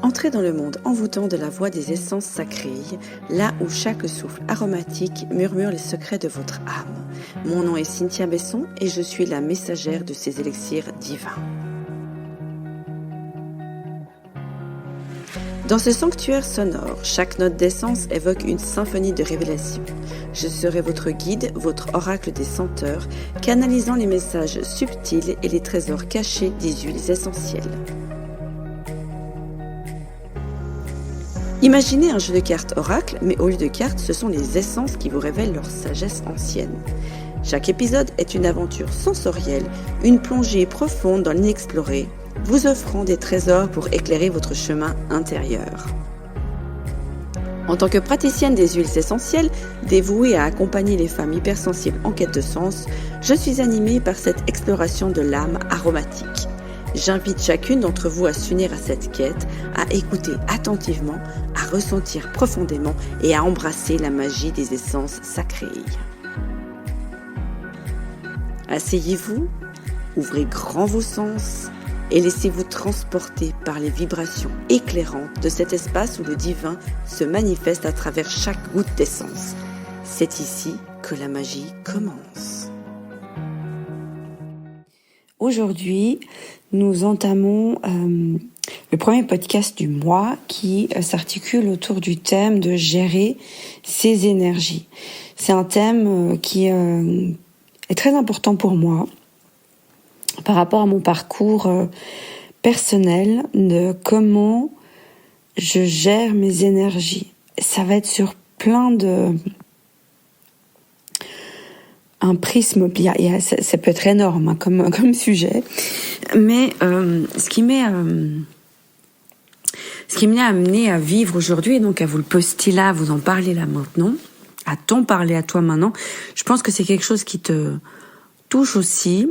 Entrez dans le monde envoûtant de la voix des essences sacrées, là où chaque souffle aromatique murmure les secrets de votre âme. Mon nom est Cynthia Besson et je suis la messagère de ces élixirs divins. Dans ce sanctuaire sonore, chaque note d'essence évoque une symphonie de révélation. Je serai votre guide, votre oracle des senteurs, canalisant les messages subtils et les trésors cachés des huiles essentielles. Imaginez un jeu de cartes oracle, mais au lieu de cartes, ce sont les essences qui vous révèlent leur sagesse ancienne. Chaque épisode est une aventure sensorielle, une plongée profonde dans l'inexploré, vous offrant des trésors pour éclairer votre chemin intérieur. En tant que praticienne des huiles essentielles, dévouée à accompagner les femmes hypersensibles en quête de sens, je suis animée par cette exploration de l'âme aromatique. J'invite chacune d'entre vous à s'unir à cette quête, à écouter attentivement, à ressentir profondément et à embrasser la magie des essences sacrées. Asseyez-vous, ouvrez grand vos sens et laissez-vous transporter par les vibrations éclairantes de cet espace où le divin se manifeste à travers chaque goutte d'essence. C'est ici que la magie commence. Aujourd'hui, nous entamons le premier podcast du mois qui s'articule autour du thème de gérer ses énergies. C'est un thème qui est très important pour moi par rapport à mon parcours personnel de comment je gère mes énergies. Ça va être sur plein de... un prisme, ça peut être énorme hein, comme sujet, mais ce qui m'est amené à vivre aujourd'hui, et donc à vous le poster là, à vous en parler là maintenant, à t'en parler à toi maintenant, je pense que c'est quelque chose qui te touche aussi.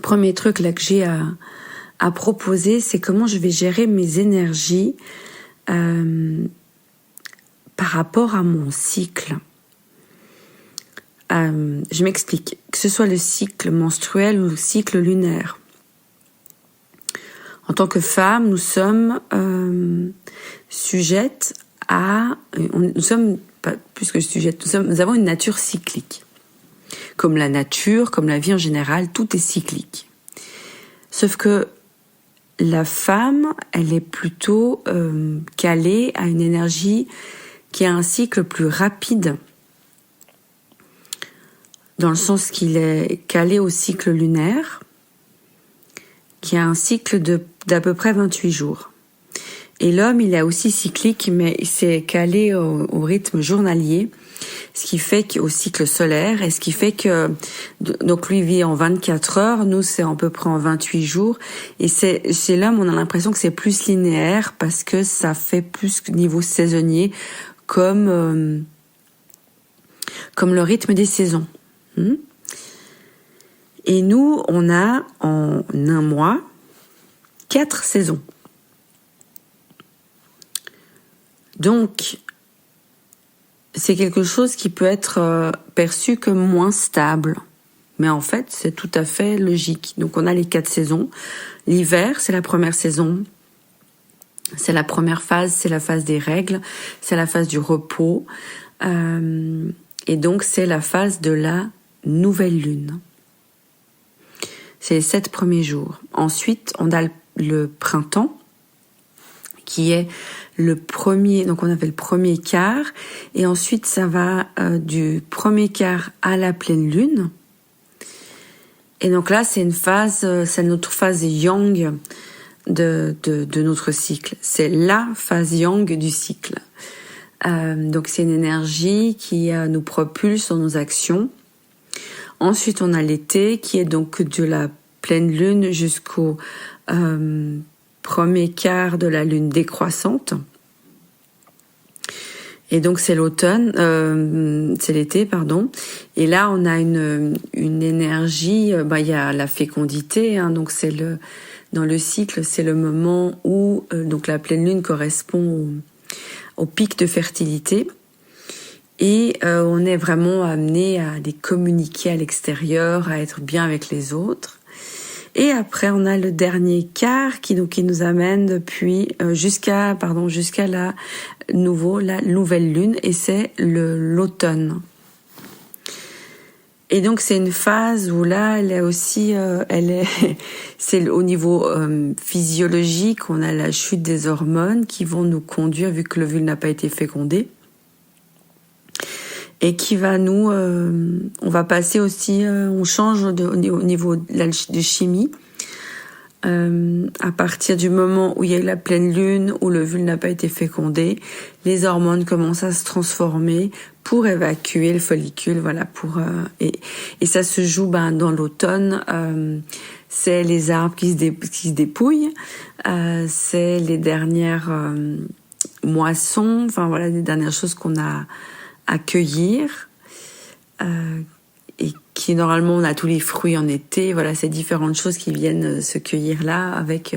Premier truc là que j'ai à proposer, c'est comment je vais gérer mes énergies par rapport à mon cycle. Je m'explique, que ce soit le cycle menstruel ou le cycle lunaire. En tant que femme, nous sommes sujettes à... Nous sommes, pas plus que sujettes, nous avons une nature cyclique. Comme la nature, comme la vie en général, tout est cyclique. Sauf que la femme, elle est plutôt calée à une énergie qui a un cycle plus rapide, dans le sens qu'il est calé au cycle lunaire, qui a un cycle d'à peu près 28 jours. Et l'homme, il est aussi cyclique, mais il s'est calé au rythme journalier, ce qui fait qu'au cycle solaire, et ce qui fait que, donc lui vit en 24 heures, nous c'est à peu près en 28 jours, et chez l'homme, on a l'impression que c'est plus linéaire, parce que ça fait plus niveau saisonnier, comme le rythme des saisons. Et nous, on a en un mois 4 saisons. Donc, c'est quelque chose qui peut être perçu comme moins stable. Mais en fait, c'est tout à fait logique. Donc, on a les 4 saisons. L'hiver, c'est la première saison. C'est la première phase, c'est la phase des règles. C'est la phase du repos. Et donc, c'est la phase de la nouvelle lune. C'est les 7 premiers jours. Ensuite, on a le printemps, qui est le premier, donc on avait le premier quart, et ensuite ça va du premier quart à la pleine lune. Et donc là, c'est une phase, c'est notre phase yang de notre cycle. C'est la phase yang du cycle. Donc c'est une énergie qui nous propulse dans nos actions. Ensuite, on a l'été qui est donc de la pleine lune jusqu'au premier quart de la lune décroissante. Et donc c'est l'automne, c'est l'été, pardon. Et là, on a une énergie, il y a la fécondité, hein, donc c'est dans le cycle, c'est le moment où donc la pleine lune correspond au pic de fertilité. Et on est vraiment amené à les communiquer à l'extérieur, à être bien avec les autres. Et après, on a le dernier quart qui nous amène depuis jusqu'à la nouvelle lune, et c'est l'automne. Et donc c'est une phase où là, elle est aussi, c'est au niveau physiologique, on a la chute des hormones qui vont nous conduire, vu que l'ovule n'a pas été fécondé, et qui va on va passer aussi, on change au niveau de chimie. À partir du moment où il y a eu la pleine lune, où l'ovule n'a pas été fécondé, les hormones commencent à se transformer pour évacuer le follicule, voilà, et ça se joue dans l'automne. C'est les arbres qui se dépouillent, c'est les dernières moissons, enfin voilà, les dernières choses qu'on a à cueillir, et qui normalement on a tous les fruits en été, voilà, ces différentes choses qui viennent se cueillir là avec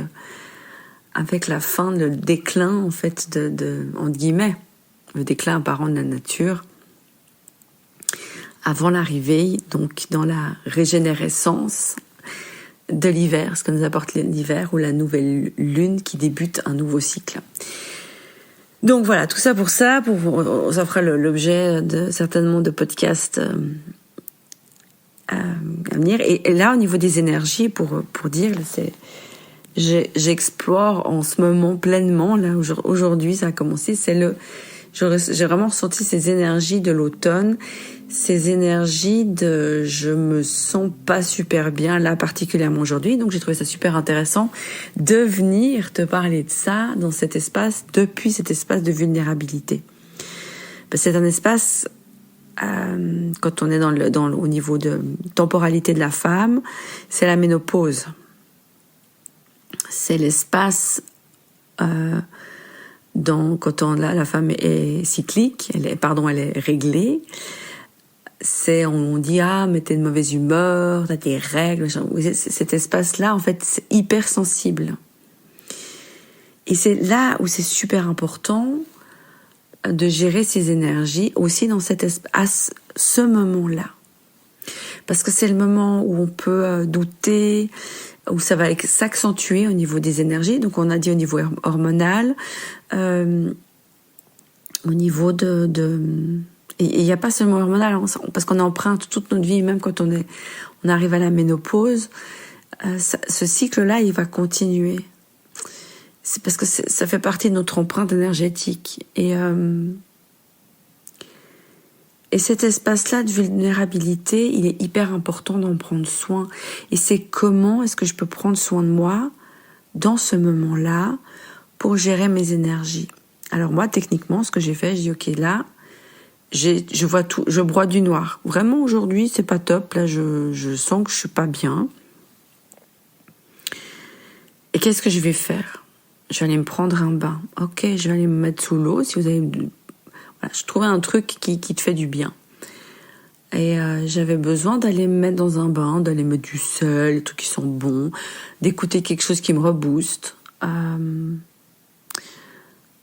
la fin, le déclin en fait entre guillemets, le déclin apparent de la nature, avant l'arrivée donc dans la régénérescence de l'hiver, ce que nous apporte l'hiver ou la nouvelle lune qui débute un nouveau cycle. Donc voilà, tout ça, ça fera l'objet certainement de podcasts à venir. Et là, au niveau des énergies, pour dire, j'explore en ce moment pleinement. Là, aujourd'hui, ça a commencé. J'ai vraiment ressenti ces énergies de l'automne, ces énergies de je me sens pas super bien là particulièrement aujourd'hui. Donc j'ai trouvé ça super intéressant de venir te parler de ça dans cet espace, depuis cet espace de vulnérabilité. Parce que c'est un espace, quand on est au niveau de temporalité de la femme, c'est la ménopause. C'est l'espace quand la femme est cyclique, elle est réglée. On dit mais t'es de mauvaise humeur, t'as des règles. Cet espace-là, en fait, c'est hyper sensible. Et c'est là où c'est super important de gérer ces énergies aussi dans cet espace, ce moment-là. Parce que c'est le moment où on peut douter, où ça va s'accentuer au niveau des énergies. Donc on a dit au niveau hormonal, au niveau et il n'y a pas seulement hormonal, parce qu'on emprunte toute notre vie, même quand on arrive à la ménopause, ce cycle-là, il va continuer. C'est parce que ça fait partie de notre empreinte énergétique. Et cet espace-là de vulnérabilité, il est hyper important d'en prendre soin. Et c'est comment est-ce que je peux prendre soin de moi dans ce moment-là pour gérer mes énergies. Alors moi, techniquement, ce que j'ai fait, je dis ok, là, je vois tout, je broie du noir. Vraiment, aujourd'hui, c'est pas top. Là, je sens que je suis pas bien. Et qu'est-ce que je vais faire? Je vais aller me prendre un bain. Ok, je vais aller me mettre sous l'eau. Si vous avez, voilà, je trouvais un truc qui te fait du bien. Et j'avais besoin d'aller me mettre dans un bain, d'aller mettre du sel, des trucs qui sont bons, d'écouter quelque chose qui me rebooste.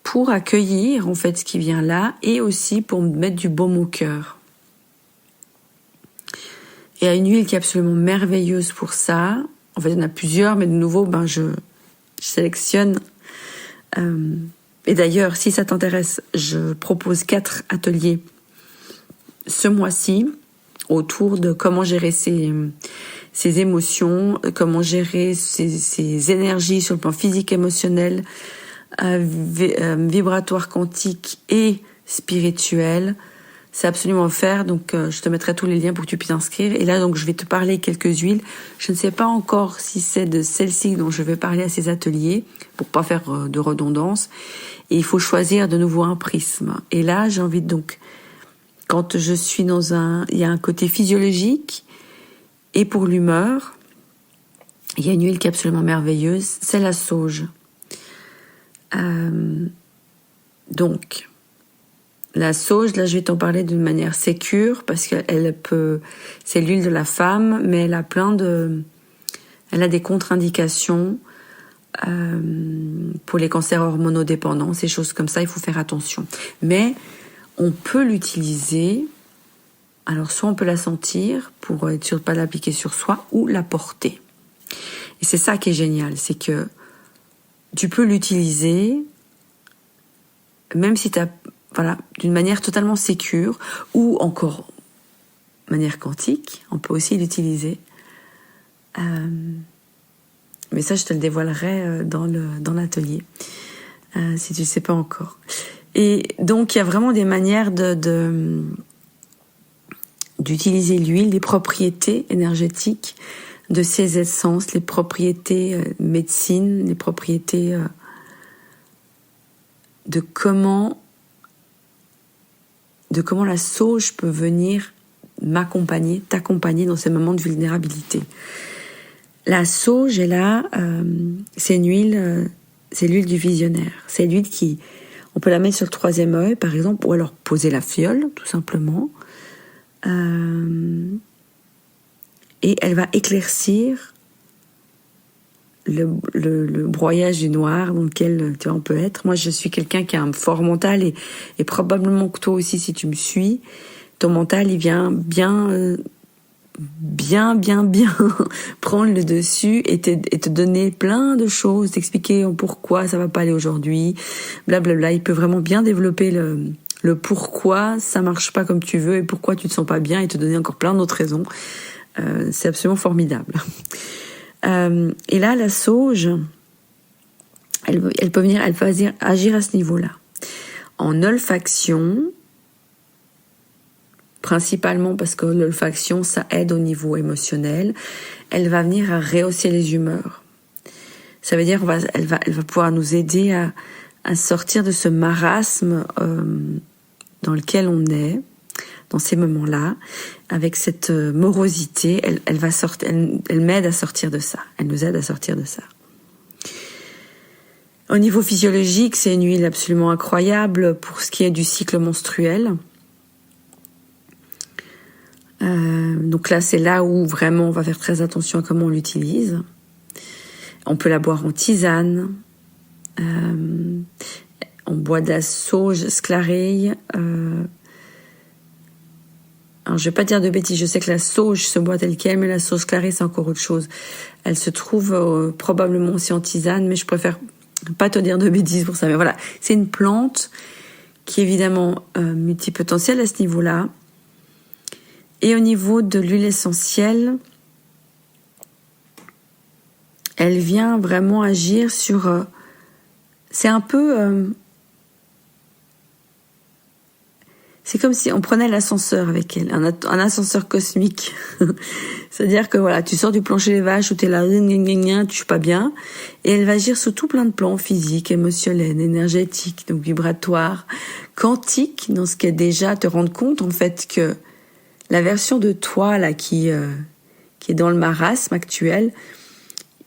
Pour accueillir en fait ce qui vient là, et aussi pour me mettre du baume au cœur. Il y a une huile qui est absolument merveilleuse pour ça. En fait, il y en a plusieurs, mais de nouveau, je sélectionne. Et d'ailleurs, si ça t'intéresse, je propose 4 ateliers ce mois-ci autour de comment gérer ses émotions, comment gérer ses énergies sur le plan physique, émotionnel, vibratoire, quantique et spirituel. C'est absolument offert, donc je te mettrai tous les liens pour que tu puisses t'inscrire. Et là, donc, je vais te parler quelques huiles. Je ne sais pas encore si c'est de celle-ci dont je vais parler à ces ateliers, pour pas faire de redondance. Et il faut choisir de nouveau un prisme. Et là, j'ai envie donc, quand je suis il y a un côté physiologique, et pour l'humeur, il y a une huile qui est absolument merveilleuse, c'est la sauge. Donc, la sauge, là, je vais t'en parler d'une manière sécure, parce c'est l'huile de la femme, mais elle a des contre-indications, pour les cancers hormonodépendants, ces choses comme ça, il faut faire attention. Mais, on peut l'utiliser, alors soit on peut la sentir, pour être sûr de pas l'appliquer sur soi, ou la porter. Et c'est ça qui est génial, c'est que tu peux l'utiliser, même si d'une manière totalement sécure, ou encore manière quantique, on peut aussi l'utiliser. Mais ça, je te le dévoilerai dans l'atelier, si tu ne sais pas encore. Et donc, il y a vraiment des manières d'utiliser l'huile, les propriétés énergétiques de ces essences, les propriétés médecine, les propriétés de comment la sauge peut venir t'accompagner dans ces moments de vulnérabilité. La sauge est là, c'est une huile, c'est l'huile du visionnaire. C'est l'huile on peut la mettre sur le 3e œil, par exemple, ou alors poser la fiole, tout simplement. Et elle va éclaircir le broyage du noir dans lequel on peut être. Moi, je suis quelqu'un qui a un fort mental et probablement que toi aussi, si tu me suis, ton mental, il vient bien prendre le dessus et te donner plein de choses, t'expliquer pourquoi ça va pas aller aujourd'hui, blablabla. Il peut vraiment bien développer le pourquoi ça marche pas comme tu veux et pourquoi tu te sens pas bien et te donner encore plein d'autres raisons. C'est absolument formidable. Et là, la sauge, elle peut agir à ce niveau-là. En olfaction, principalement parce que l'olfaction, ça aide au niveau émotionnel, elle va venir à rehausser les humeurs. Ça veut dire elle va pouvoir nous aider à sortir de ce marasme dans lequel on est, dans ces moments-là, avec cette morosité. Elle m'aide à sortir de ça. Elle nous aide à sortir de ça. Au niveau physiologique, c'est une huile absolument incroyable pour ce qui est du cycle menstruel. Donc là, c'est là où vraiment on va faire très attention à comment on l'utilise. On peut la boire en tisane. On boit de la sauge sclarée. Alors, je vais pas dire de bêtises. Je sais que la sauge se boit telle quelle, mais la sauge sclarée, c'est encore autre chose. Elle se trouve probablement aussi en tisane, mais je préfère pas te dire de bêtises pour ça. Mais voilà, c'est une plante qui est évidemment multipotentielle à ce niveau-là. Et au niveau de l'huile essentielle, elle vient vraiment agir sur... c'est un peu... c'est comme si on prenait l'ascenseur avec elle, un ascenseur cosmique. C'est-à-dire que voilà, tu sors du plancher des vaches où t'es là, tu suis pas bien, et elle va agir sur tout plein de plans physiques, émotionnels, énergétiques, donc vibratoires, quantiques, dans ce qui est déjà te rendre compte en fait que la version de toi là qui est dans le marasme actuel,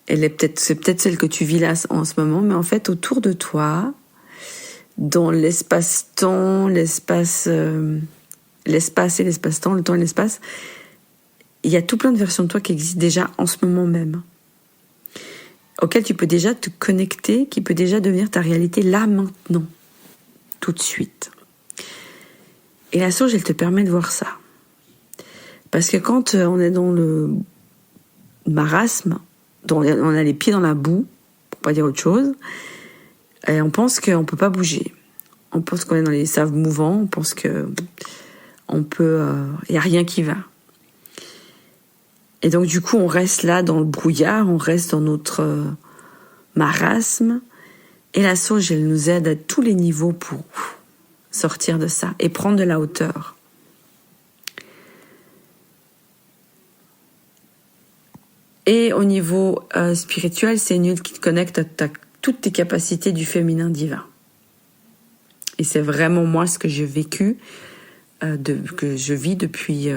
c'est peut-être celle que tu vis là en ce moment, mais en fait autour de toi, dans l'espace-temps, l'espace et l'espace-temps, le temps et l'espace, il y a tout plein de versions de toi qui existent déjà en ce moment même, auxquelles tu peux déjà te connecter, qui peut déjà devenir ta réalité là, maintenant, tout de suite. Et la sauge, elle te permet de voir ça. Parce que quand on est dans le marasme, on a les pieds dans la boue, pour pas dire autre chose, et on pense qu'on peut pas bouger. On pense qu'on est dans les sables mouvants, on pense que y a rien qui va. Et donc du coup, on reste là dans le brouillard, on reste dans notre marasme, et la sauge, elle nous aide à tous les niveaux pour sortir de ça et prendre de la hauteur. Et au niveau spirituel, c'est une huile qui te connecte à toutes tes capacités du féminin divin. Et c'est vraiment moi ce que j'ai vécu, que je vis depuis.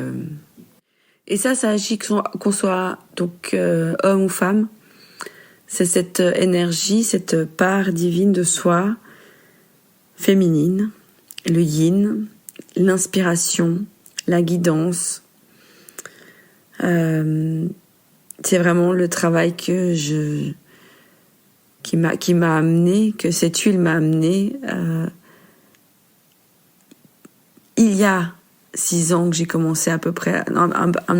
Et ça agit qu'on soit donc homme ou femme. C'est cette énergie, cette part divine de soi, féminine, le yin, l'inspiration, la guidance. C'est vraiment le travail qui m'a amené, que cette huile m'a amené. Il y a 6 ans que j'ai commencé à peu près, un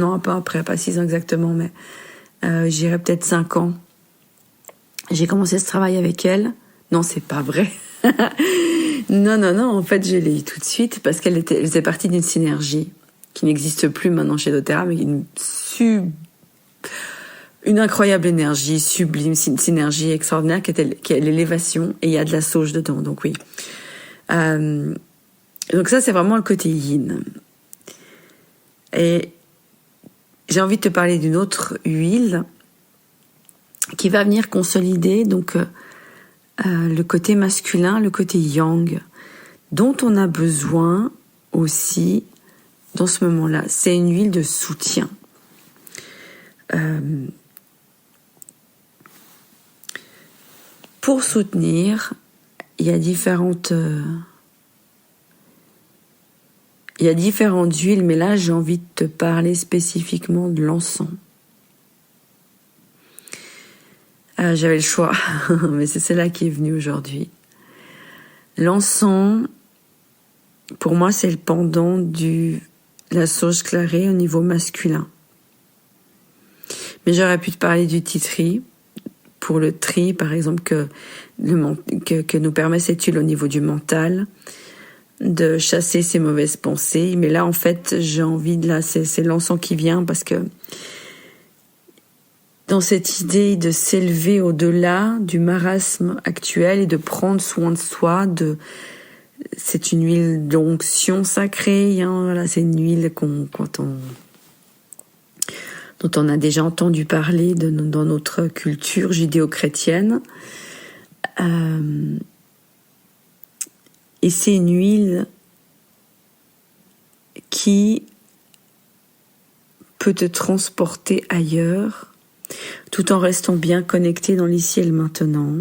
an un peu après, pas 6 ans exactement, mais j'irais peut-être 5 ans J'ai commencé ce travail avec elle. Non, c'est pas vrai. Non, en fait, je l'ai eu tout de suite parce qu'elle faisait partie d'une synergie qui n'existe plus maintenant chez doTERRA, mais une incroyable énergie, sublime, synergie extraordinaire qui est l'élévation, et il y a de la sauge dedans, donc oui. Donc ça, c'est vraiment le côté yin. Et j'ai envie de te parler d'une autre huile qui va venir consolider donc le côté masculin, le côté yang, dont on a besoin aussi dans ce moment-là. C'est une huile de soutien. Pour soutenir, il y a différentes huiles, mais là j'ai envie de te parler spécifiquement de l'encens. J'avais le choix, mais c'est celle-là qui est venue aujourd'hui. L'encens, pour moi, c'est le pendant de la sauge clarée au niveau masculin. Mais j'aurais pu te parler du titri, pour le tri, par exemple, que nous permet cette huile au niveau du mental, de chasser ces mauvaises pensées. Mais là, en fait, j'ai envie c'est l'encens qui vient parce que dans cette idée de s'élever au-delà du marasme actuel et de prendre soin de soi, c'est une huile d'onction sacrée, hein, voilà, c'est une huile dont on a déjà entendu parler dans notre culture judéo-chrétienne. Et c'est une huile qui peut te transporter ailleurs, tout en restant bien connecté dans l'ici et le maintenant.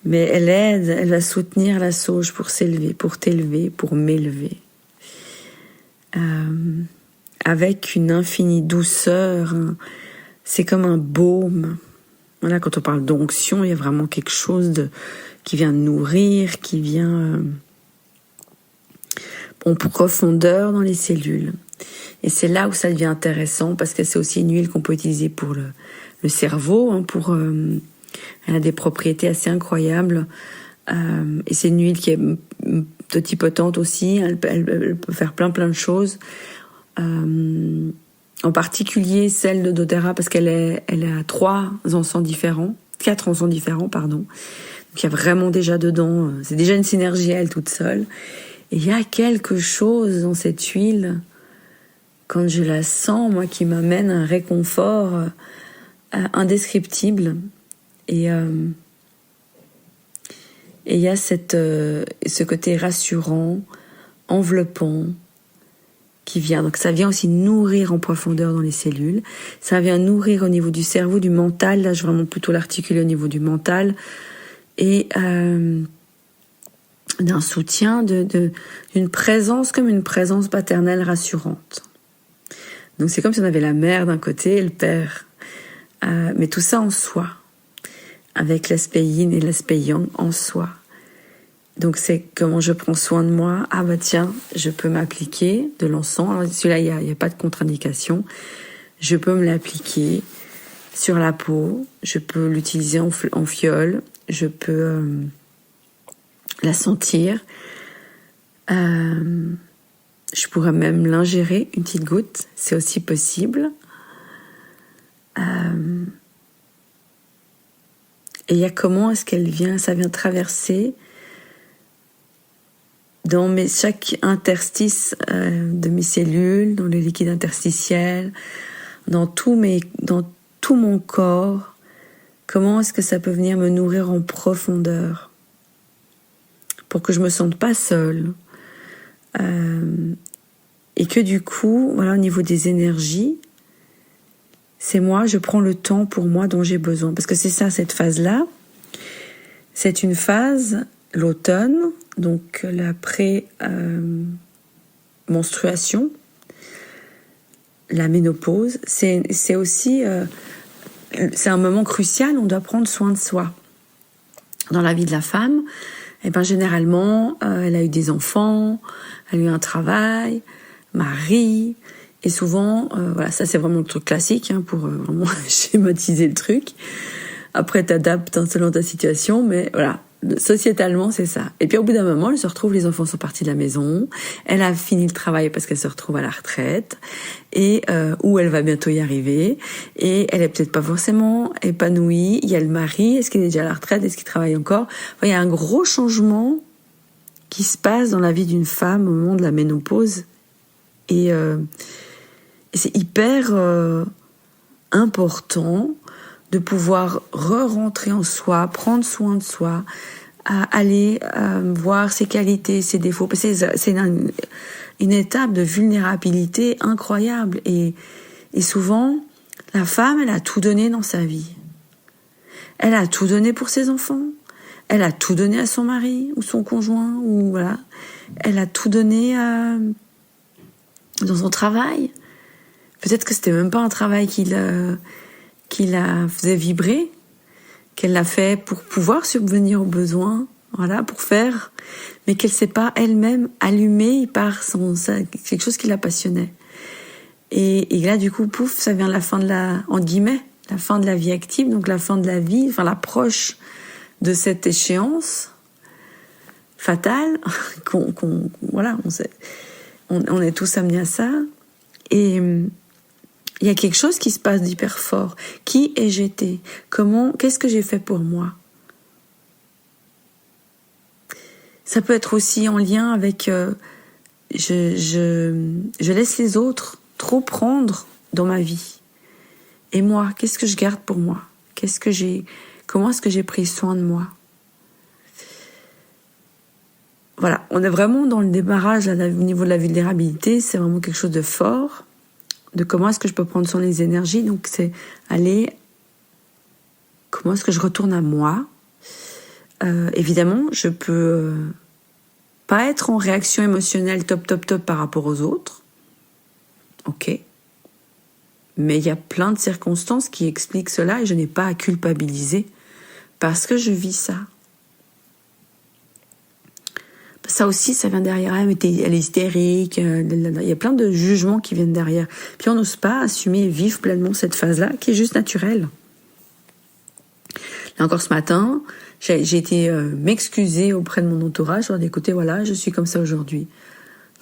Mais elle va soutenir la sauge pour s'élever, pour t'élever, pour m'élever. Avec une infinie douceur, hein. C'est comme un baume. Voilà, quand on parle d'onction, il y a vraiment quelque chose qui vient nourrir, qui vient en profondeur dans les cellules. Et c'est là où ça devient intéressant, parce que c'est aussi une huile qu'on peut utiliser pour le cerveau, hein, elle a des propriétés assez incroyables. Et c'est une huile qui est totipotente aussi, elle peut faire plein de choses. En particulier celle de doTERRA, parce qu'elle a 4 encens différents, pardon. Donc il y a vraiment déjà dedans, c'est déjà une synergie à elle toute seule. Et il y a quelque chose dans cette huile, quand je la sens, moi, qui m'amène un réconfort indescriptible. Et il y a ce côté rassurant, enveloppant, qui vient. Donc ça vient aussi nourrir en profondeur dans les cellules. Ça vient nourrir au niveau du cerveau, du mental. Là, je vais vraiment plutôt l'articuler au niveau du mental. Et d'un soutien, d'une présence, comme une présence paternelle rassurante. Donc c'est comme si on avait la mère d'un côté et le père. Mais tout ça en soi. Avec l'aspect yin et l'aspect yang en soi. Donc c'est comment je prends soin de moi. Ah bah tiens, je peux m'appliquer de l'encens. Alors celui-là, il n'y a pas de contre-indication. Je peux me l'appliquer sur la peau. Je peux l'utiliser en fiole. Je peux la sentir. Je pourrais même l'ingérer, une petite goutte. C'est aussi possible. Et il y a comment est-ce qu'elle vient, ça vient traverser dans chaque interstice de mes cellules, dans le liquide interstitiel, dans tout mon corps. Comment est-ce que ça peut venir me nourrir en profondeur pour que je me sente pas seule et que du coup, voilà, au niveau des énergies, c'est moi, je prends le temps pour moi dont j'ai besoin. Parce que c'est ça, cette phase-là, c'est une phase, l'automne, donc la pré-menstruation, la ménopause, c'est aussi, c'est un moment crucial, on doit prendre soin de soi. Dans la vie de la femme, généralement, elle a eu des enfants, elle a eu un travail, mari. Et souvent, voilà, ça c'est vraiment le truc classique, hein, pour vraiment schématiser le truc. Après, t'adaptes selon ta situation, mais voilà. Sociétalement, c'est ça. Et puis au bout d'un moment, elle se retrouve, les enfants sont partis de la maison, elle a fini le travail parce qu'elle se retrouve à la retraite, et où elle va bientôt y arriver, et elle est peut-être pas forcément épanouie. Il y a le mari, est-ce qu'il est déjà à la retraite, est-ce qu'il travaille encore? Enfin, il y a un gros changement qui se passe dans la vie d'une femme au moment de la ménopause, et c'est hyper important de pouvoir re-rentrer en soi, prendre soin de soi, aller voir ses qualités, ses défauts. C'est une étape de vulnérabilité incroyable. Et souvent, la femme, elle a tout donné dans sa vie. Elle a tout donné pour ses enfants. Elle a tout donné à son mari ou son conjoint. Ou voilà. Elle a tout donné dans son travail. Peut-être que c'était même pas un travail qui la faisait vibrer, qu'elle l'a fait pour pouvoir subvenir aux besoins, voilà, pour faire, mais qu'elle s'est pas elle-même allumée par quelque chose qui la passionnait. Et là, du coup, pouf, ça vient la fin de entre guillemets, la fin de la vie active, donc la fin de la vie, enfin l'approche de cette échéance fatale, voilà, on est tous amenés à ça, et il y a quelque chose qui se passe d'hyper fort. Qui ai-je été? Qu'est-ce que j'ai fait pour moi? Ça peut être aussi en lien avec je laisse les autres trop prendre dans ma vie. Et moi, qu'est-ce que je garde pour moi? Comment est-ce que j'ai pris soin de moi? Voilà, on est vraiment dans le démarrage là, au niveau de la vulnérabilité, c'est vraiment quelque chose de fort. De comment est-ce que je peux prendre soin des énergies. Donc c'est comment est-ce que je retourne à moi. Évidemment, je peux pas être en réaction émotionnelle top par rapport aux autres. Ok. Mais il y a plein de circonstances qui expliquent cela et je n'ai pas à culpabiliser parce que je vis ça. Ça aussi, ça vient derrière. Elle est hystérique. Il y a plein de jugements qui viennent derrière. Puis on n'ose pas assumer et vivre pleinement cette phase-là, qui est juste naturelle. Là encore ce matin, j'ai été m'excuser auprès de mon entourage. Leur dire, écoutez, voilà, je suis comme ça aujourd'hui.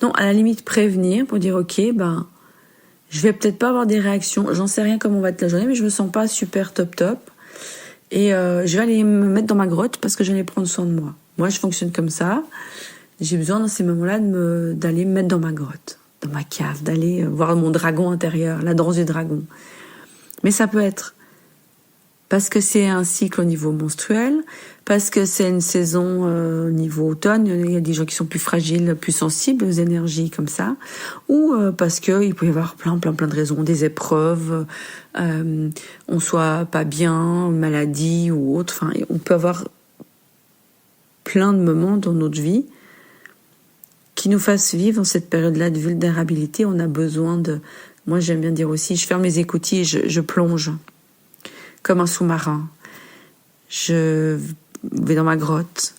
Non, à la limite prévenir pour dire, ok, je vais peut-être pas avoir des réactions. J'en sais rien comment va être la journée, mais je me sens pas super top. Et je vais aller me mettre dans ma grotte parce que je vais aller prendre soin de moi. Moi, je fonctionne comme ça. J'ai besoin dans ces moments-là d'aller me mettre dans ma grotte, dans ma cave, d'aller voir mon dragon intérieur, la danse du dragon. Mais ça peut être parce que c'est un cycle au niveau menstruel, parce que c'est une saison au niveau automne, il y a des gens qui sont plus fragiles, plus sensibles aux énergies comme ça, ou parce que il peut y avoir plein de raisons, des épreuves, on soit pas bien, maladie ou autre. Enfin, on peut avoir plein de moments dans notre vie qui nous fassent vivre dans cette période-là de vulnérabilité. On a besoin moi j'aime bien dire aussi, je ferme mes écoutilles et je plonge comme un sous-marin. Je vais dans ma grotte,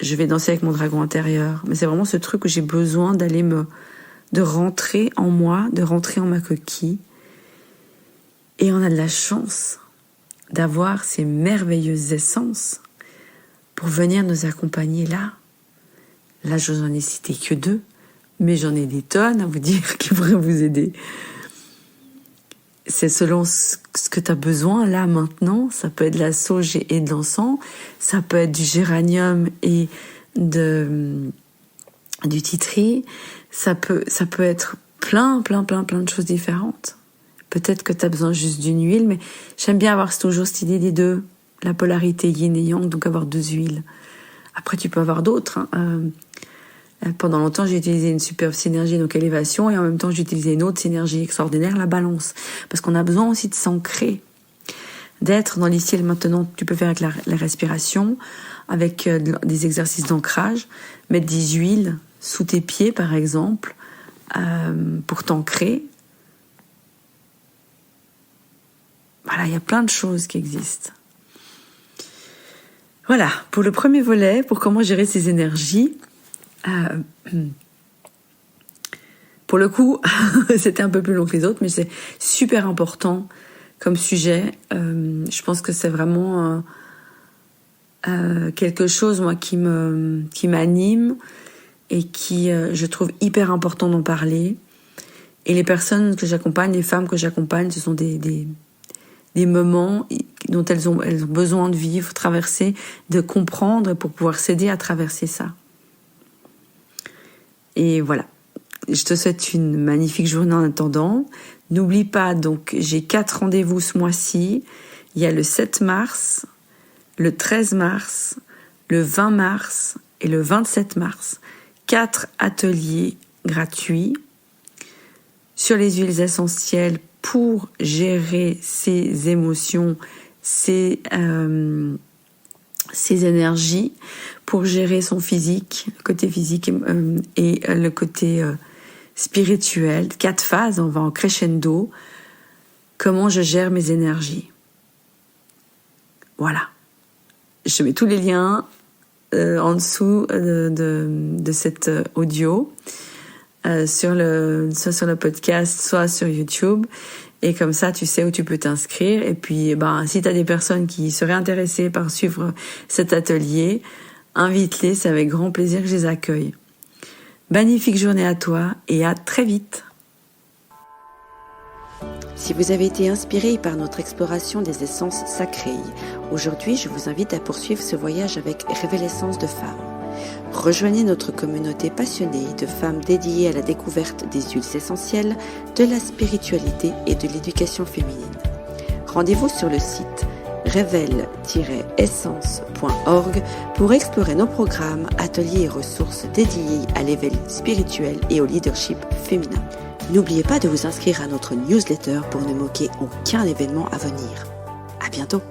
je vais danser avec mon dragon intérieur. Mais c'est vraiment ce truc où j'ai besoin de rentrer en moi, de rentrer en ma coquille. Et on a de la chance d'avoir ces merveilleuses essences pour venir nous accompagner là. Là, je n'en ai cité que 2, mais j'en ai des tonnes à vous dire qui pourraient vous aider. C'est selon ce que tu as besoin là maintenant. Ça peut être de la sauge et de l'encens, ça peut être du géranium et du titri, ça peut être plein de choses différentes. Peut-être que tu as besoin juste d'une huile, mais j'aime bien avoir toujours cette idée des deux, la polarité yin et yang, donc avoir 2 huiles. Après, tu peux avoir d'autres. Pendant longtemps, j'ai utilisé une superbe synergie, donc élévation, et en même temps, j'ai utilisé une autre synergie extraordinaire, la balance. Parce qu'on a besoin aussi de s'ancrer, d'être dans l'ici et le maintenant. Tu peux faire avec la respiration, avec des exercices d'ancrage, mettre des huiles sous tes pieds, par exemple, pour t'ancrer. Voilà, il y a plein de choses qui existent. Voilà, pour le premier volet, pour comment gérer ses énergies. Pour le coup, c'était un peu plus long que les autres, mais c'est super important comme sujet. Je pense que c'est vraiment quelque chose, moi, qui m'anime et qui, je trouve, hyper important d'en parler. Et les personnes que j'accompagne, les femmes que j'accompagne, ce sont des moments dont elles ont besoin de vivre, traverser, de comprendre pour pouvoir s'aider à traverser ça. Et voilà. Je te souhaite une magnifique journée en attendant. N'oublie pas, donc, j'ai 4 rendez-vous ce mois-ci. Il y a le 7 mars, le 13 mars, le 20 mars et le 27 mars. 4 ateliers gratuits sur les huiles essentielles pour gérer ses émotions, ses énergies, pour gérer son physique, le côté physique et le côté spirituel. 4 phases, on va en crescendo. Comment je gère mes énergies. Voilà. Je mets tous les liens en dessous de cet audio, soit sur le podcast, soit sur YouTube. Et comme ça, tu sais où tu peux t'inscrire. Et puis, si tu as des personnes qui seraient intéressées par suivre cet atelier, invite-les, c'est avec grand plaisir que je les accueille. Magnifique journée à toi et à très vite. Si vous avez été inspiré par notre exploration des essences sacrées, aujourd'hui je vous invite à poursuivre ce voyage avec Révélessence de femmes. Rejoignez notre communauté passionnée de femmes dédiées à la découverte des huiles essentielles, de la spiritualité et de l'éducation féminine. Rendez-vous sur le site révèle-essence.org pour explorer nos programmes, ateliers et ressources dédiés à l'éveil spirituel et au leadership féminin. N'oubliez pas de vous inscrire à notre newsletter pour ne manquer aucun événement à venir. À bientôt!